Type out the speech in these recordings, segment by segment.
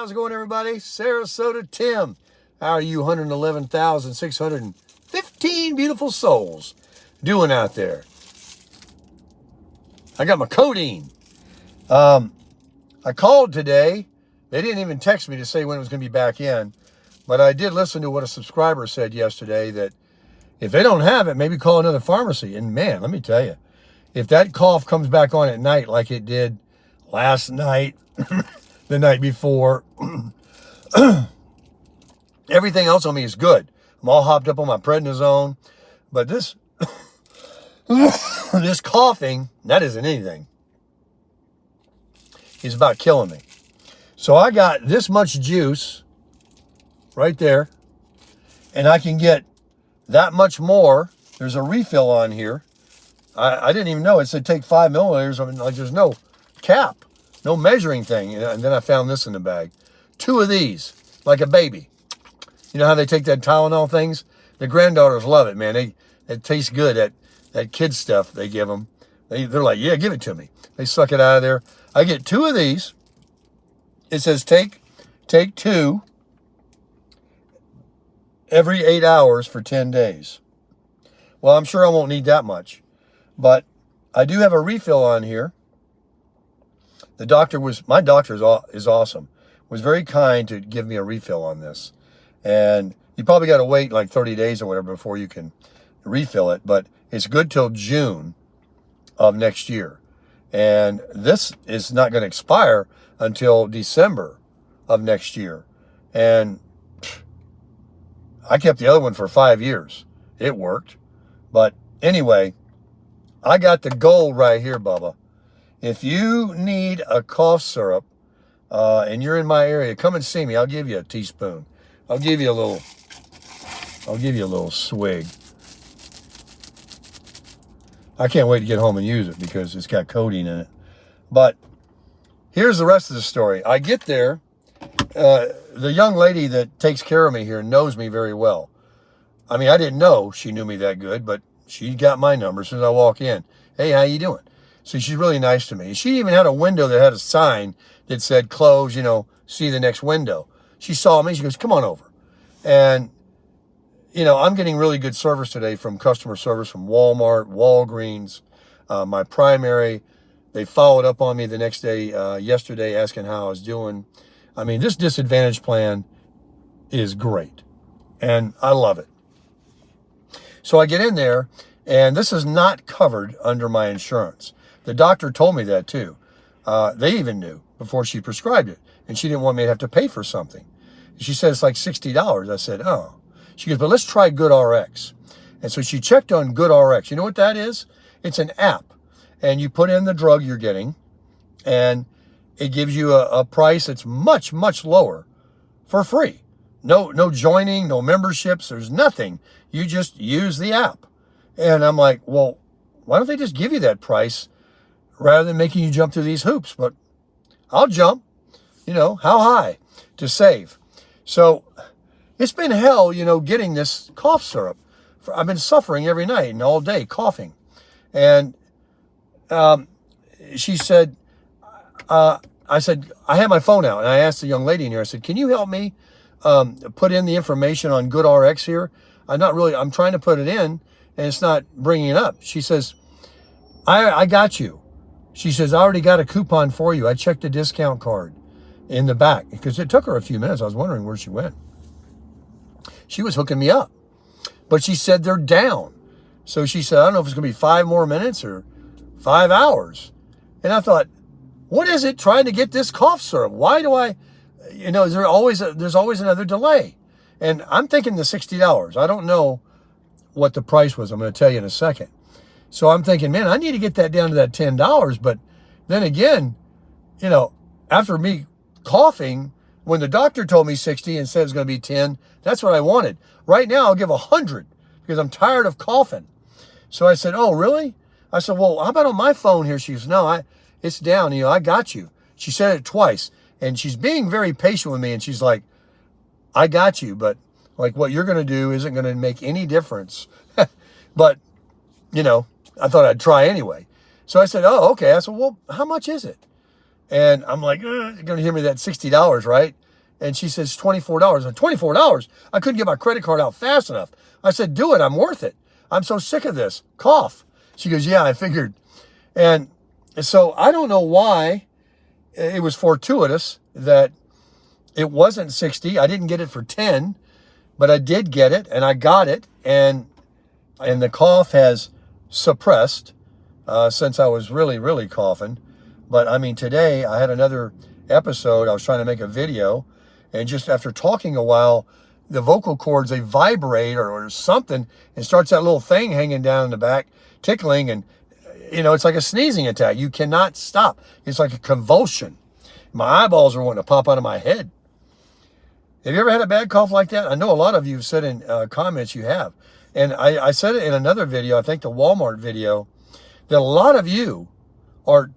how's it going, everybody? Sarasota Tim. How are you 111,615 beautiful souls doing out there? I got my codeine. I called today. They didn't even text me to say when it was going to be back in, but I did listen to what a subscriber said yesterday, that if they don't have it, maybe call another pharmacy. And man, let me tell you, if that cough comes back on at night like it did last night, the night before, everything else on me is good. I'm all hopped up on my prednisone, but this this coughing, that isn't anything. It's about killing me. So I got this much juice right there, and I can get that much more. There's a refill on here. I didn't even know it said take 5 milliliters. I mean, like, there's no cap, no measuring thing. And then I found this in the bag. 2 of these, like a baby. You know how they take that Tylenol things? The granddaughters love it, man. It tastes good. That kid stuff they give them. They're like, yeah, give it to me. They suck it out of there. I get 2 of these. It says take 2 every 8 hours for 10 days. Well, I'm sure I won't need that much, but I do have a refill on here. My doctor is awesome. Was very kind to give me a refill on this. And you probably got to wait like 30 days or whatever before you can refill it, but it's good till June of next year. And this is not going to expire until December of next year. And I kept the other one for 5 years. It worked. But anyway, I got the gold right here, Bubba. If you need a cough syrup and you're in my area, come and see me. I'll give you a teaspoon. I'll give you a little swig. I can't wait to get home and use it because it's got codeine in it. But here's the rest of the story. I get there. The young lady that takes care of me here knows me very well. I mean, I didn't know she knew me that good, but she got my number as soon as I walk in. Hey, how you doing? So she's really nice to me. She even had a window that had a sign that said, close, see the next window. She saw me. She goes, come on over. And, I'm getting really good service today from customer service from Walmart, Walgreens, my primary. They followed up on me the next day, yesterday, asking how I was doing. I mean, this disadvantage plan is great, and I love it. So I get in there, and this is not covered under my insurance. The doctor told me that too. They even knew before she prescribed it, and she didn't want me to have to pay for something. She said it's like $60. I said, oh. She goes, but let's try GoodRx. And so she checked on GoodRx. You know what that is? It's an app, and you put in the drug you're getting, and it gives you a price that's much, much lower for free. No joining, no memberships. There's nothing. You just use the app. And I'm like, well, why don't they just give you that price rather than making you jump through these hoops? But I'll jump, how high to save. So it's been hell, getting this cough syrup. I've been suffering every night and all day coughing. And she said, I said, I had my phone out, and I asked the young lady in here, I said, can you help me put in the information on GoodRx here? I'm trying to put it in, and it's not bringing it up. She says, I got you. She says, I already got a coupon for you. I checked the discount card in the back, because it took her a few minutes. I was wondering where she went. She was hooking me up, but she said they're down. So she said, I don't know if it's going to be 5 more minutes or 5 hours. And I thought, what is it trying to get this cough syrup? Why do I, there's always another delay. And I'm thinking the $60. I don't know what the price was. I'm going to tell you in a second. So I'm thinking, man, I need to get that down to that $10. But then again, after me coughing, when the doctor told me 60 and said it's going to be 10, that's what I wanted. Right now, I'll give 100 because I'm tired of coughing. So I said, oh, really? I said, well, how about on my phone here? She goes, no, it's down. I got you. She said it twice, and she's being very patient with me. And she's like, I got you, but like what you're going to do isn't going to make any difference. But, I thought I'd try anyway. So I said, oh, okay. I said, well, how much is it? And I'm like, you're going to give me that $60, right? And she says, $24. And $24? I couldn't get my credit card out fast enough. I said, do it. I'm worth it. I'm so sick of this. Cough. She goes, yeah, I figured. And so I don't know why it was fortuitous that it wasn't 60. I didn't get it for 10, but I did get it, and I got it. And the cough has suppressed since I was really, really coughing. But I mean, today I had another episode. I was trying to make a video, and just after talking a while, the vocal cords, they vibrate or something, and starts that little thing hanging down in the back, tickling, and it's like a sneezing attack. You cannot stop. It's like a convulsion. My eyeballs are wanting to pop out of my head. Have you ever had a bad cough like that? I know a lot of you have said in comments you have. And I said it in another video, I think the Walmart video, that a lot of you are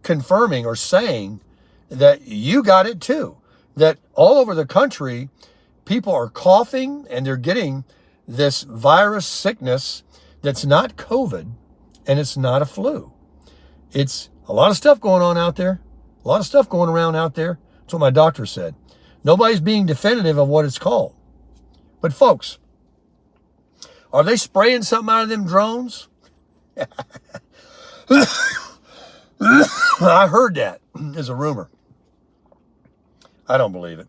confirming or saying that you got it too. That all over the country, people are coughing and they're getting this virus sickness that's not COVID and it's not a flu. It's a lot of stuff going on out there. A lot of stuff going around out there. That's what my doctor said. Nobody's being definitive of what it's called. But folks, are they spraying something out of them drones? I heard that as a rumor. I don't believe it.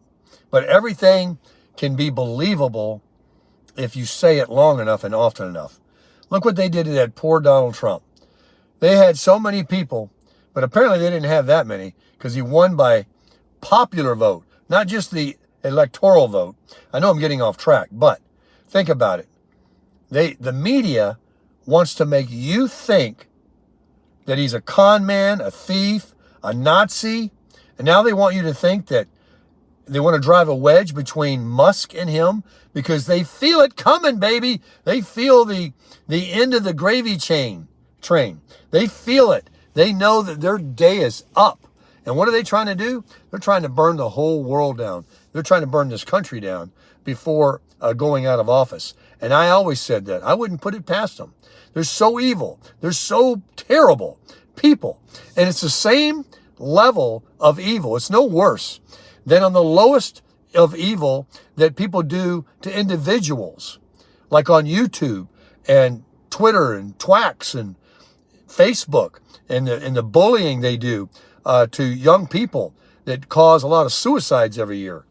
But everything can be believable if you say it long enough and often enough. Look what they did to that poor Donald Trump. They had so many people, but apparently they didn't have that many because he won by popular vote, not just the electoral vote. I know I'm getting off track, but think about it. The media wants to make you think that he's a con man, a thief, a Nazi, and now they want you to think that they want to drive a wedge between Musk and him because they feel it coming, baby. They feel the end of the gravy train. They feel it. They know that their day is up. And what are they trying to do? They're trying to burn the whole world down. They're trying to burn this country down before going out of office. And I always said that. I wouldn't put it past them. They're so evil. They're so terrible people. And it's the same level of evil. It's no worse than on the lowest of evil that people do to individuals, like on YouTube and Twitter and Twacks and Facebook and the bullying they do to young people that cause a lot of suicides every year.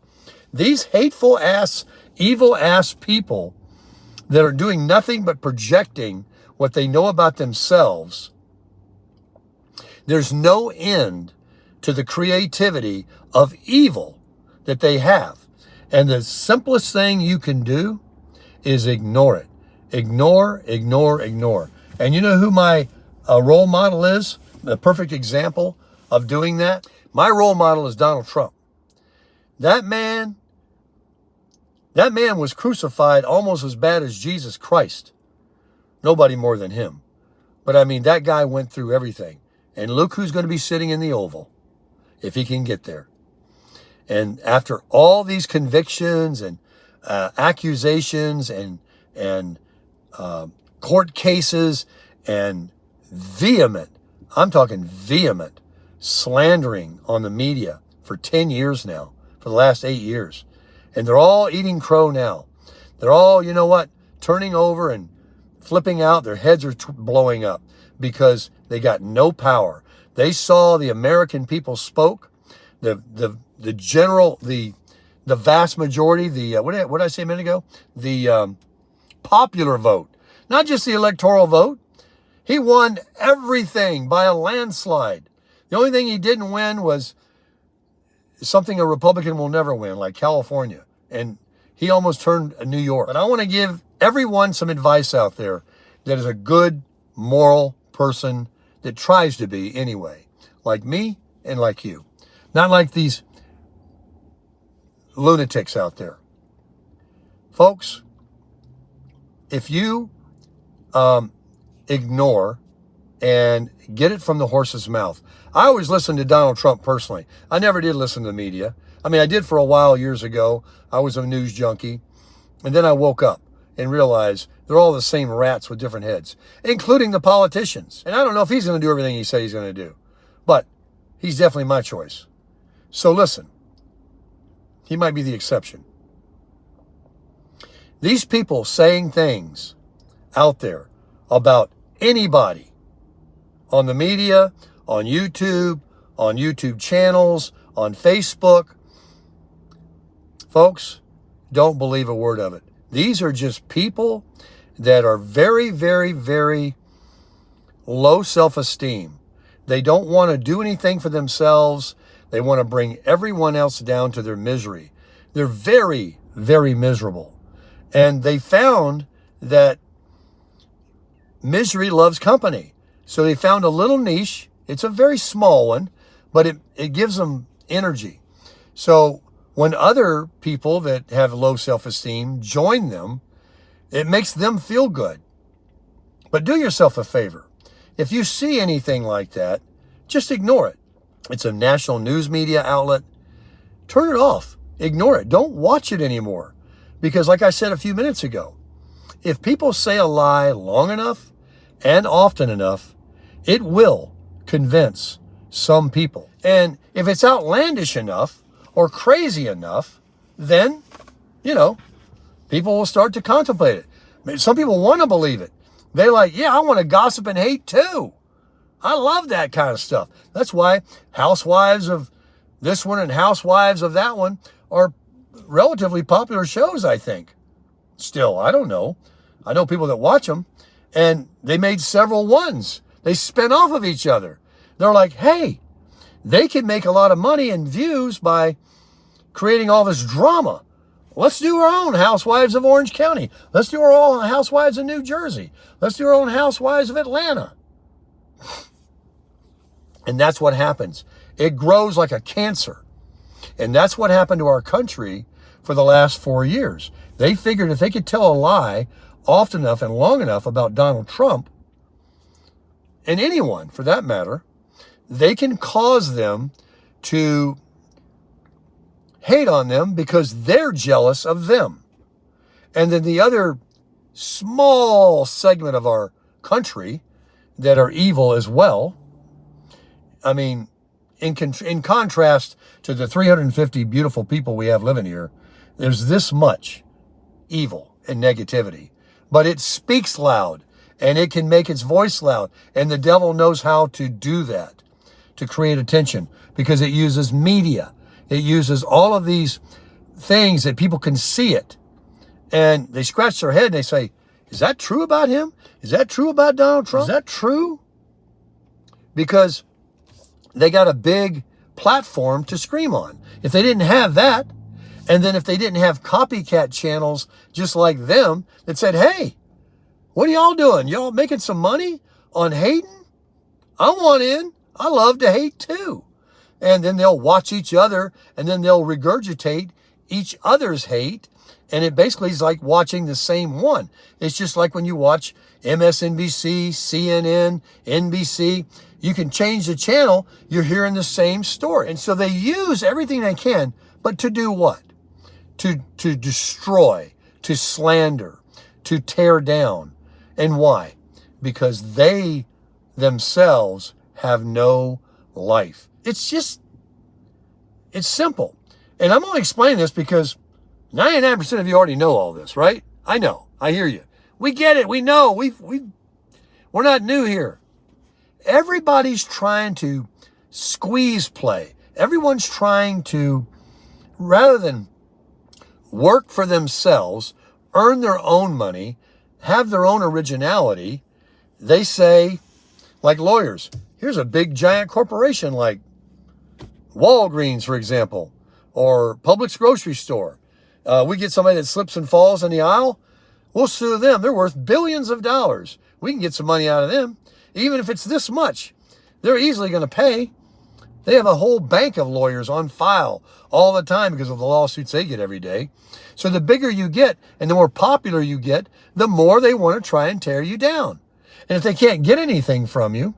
These hateful ass, evil ass people that are doing nothing but projecting what they know about themselves, there's no end to the creativity of evil that they have. And the simplest thing you can do is ignore it. Ignore, ignore, ignore. And you know who my role model is? The perfect example of doing that? My role model is Donald Trump. That man was crucified almost as bad as Jesus Christ. Nobody more than him. But I mean, that guy went through everything. And look who's going to be sitting in the Oval, if he can get there. And after all these convictions and accusations and court cases and vehement, I'm talking vehement, slandering on the media for 10 years now, for the last 8 years. And they're all eating crow now. They're all, you know what, turning over and flipping out. Their heads are blowing up because they got no power. They saw the American people spoke, the vast majority, what did I say a minute ago? The popular vote, not just the electoral vote. He won everything by a landslide. The only thing he didn't win was something a Republican will never win, like California. And he almost turned New York. But I want to give everyone some advice out there that is a good, moral person that tries to be anyway, like me and like you. Not like these lunatics out there. Folks, if you ignore and get it from the horse's mouth. I always listened to Donald Trump personally. I never did listen to the media. I mean, I did for a while years ago. I was a news junkie. And then I woke up and realized they're all the same rats with different heads, including the politicians. And I don't know if he's going to do everything he said he's going to do, but he's definitely my choice. So listen, He might be the exception. These people saying things out there about anybody on the media, on YouTube channels, on Facebook. Folks, don't believe a word of it. These are just people that are very, very, very low self-esteem. They don't want to do anything for themselves. They want to bring everyone else down to their misery. They're very, very miserable. And they found that misery loves company. So they found a little niche. It's a very small one, but it gives them energy. So when other people that have low self-esteem join them, it makes them feel good. But do yourself a favor. If you see anything like that, just ignore it. It's a national news media outlet. Turn it off. Ignore it. Don't watch it anymore. Because like I said a few minutes ago, if people say a lie long enough and often enough, it will convince some people. And if it's outlandish enough or crazy enough, then, people will start to contemplate it. Some people want to believe it. They're like, yeah, I want to gossip and hate too. I love that kind of stuff. That's why Housewives of this one and Housewives of that one are relatively popular shows, I think. Still, I don't know. I know people that watch them, and they made several ones. They spin off of each other. They're like, hey, they can make a lot of money and views by creating all this drama. Let's do our own Housewives of Orange County. Let's do our own Housewives of New Jersey. Let's do our own Housewives of Atlanta. And that's what happens. It grows like a cancer. And that's what happened to our country for the last 4 years. They figured if they could tell a lie often enough and long enough about Donald Trump, and anyone for that matter, they can cause them to hate on them because they're jealous of them. And then the other small segment of our country that are evil as well, I mean, in contrast to the 350 beautiful people we have living here, there's this much evil and negativity. But it speaks loud, and it can make its voice loud. And the devil knows how to do that, to create attention, because it uses media. It uses all of these things that people can see it. And they scratch their head and they say, is that true about him? Is that true about Donald Trump? Is that true? Because they got a big platform to scream on. If they didn't have that, and then if they didn't have copycat channels just like them that said, hey, what are y'all doing? Y'all making some money on hating? I want in. I love to hate too. And then they'll watch each other, and then they'll regurgitate each other's hate. And it basically is like watching the same one. It's just like when you watch MSNBC, CNN, NBC. You can change the channel, you're hearing the same story. And so they use everything they can, but to do what? To destroy, to slander, to tear down. And why? Because they themselves have no life. It's simple. And I'm only explaining this because 99% of you already know all this, right? I know. I hear you. We get it. We know. We're not new here. Everybody's trying to squeeze play. Everyone's trying to, rather than work for themselves, earn their own money, have their own originality, they say, like lawyers, here's a big giant corporation like Walgreens, for example, or Publix grocery store. We get somebody that slips and falls in the aisle, we'll sue them. They're worth billions of dollars. We can get some money out of them. Even if it's this much, they're easily going to pay. They have a whole bank of lawyers on file all the time because of the lawsuits they get every day. So the bigger you get and the more popular you get, the more they want to try and tear you down. And if they can't get anything from you,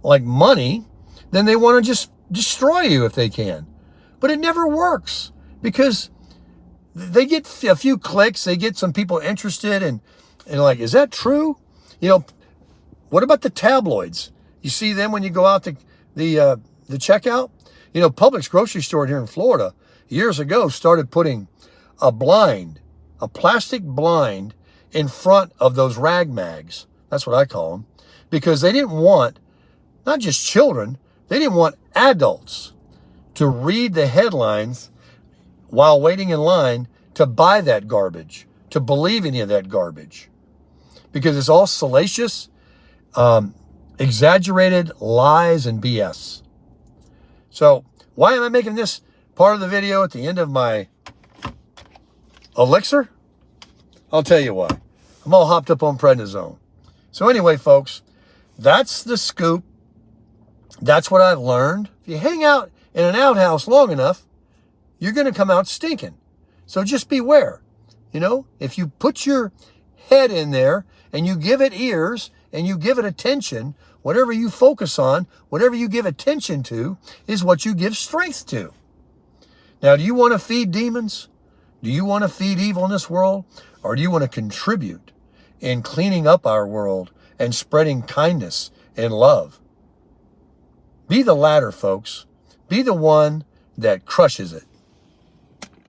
like money, then they want to just destroy you if they can. But it never works because they get a few clicks. They get some people interested and like, is that true? What about the tabloids? You see them when you go out the checkout? Publix grocery store here in Florida, years ago started putting a plastic blind in front of those rag mags. That's what I call them. Because they didn't want, not just children, they didn't want adults to read the headlines while waiting in line to buy that garbage, to believe any of that garbage. Because it's all salacious, exaggerated lies and BS. So why am I making this part of the video at the end of my elixir? I'll tell you why. I'm all hopped up on prednisone. So anyway, folks, that's the scoop. That's what I've learned. If you hang out in an outhouse long enough, you're going to come out stinking. So just beware. You know, if you put your head in there and you give it ears and you give it attention, whatever you focus on, whatever you give attention to is what you give strength to. Now, do you want to feed demons? Do you want to feed evil in this world? Or do you want to contribute in cleaning up our world and spreading kindness and love? Be the latter, folks. Be the one that crushes it.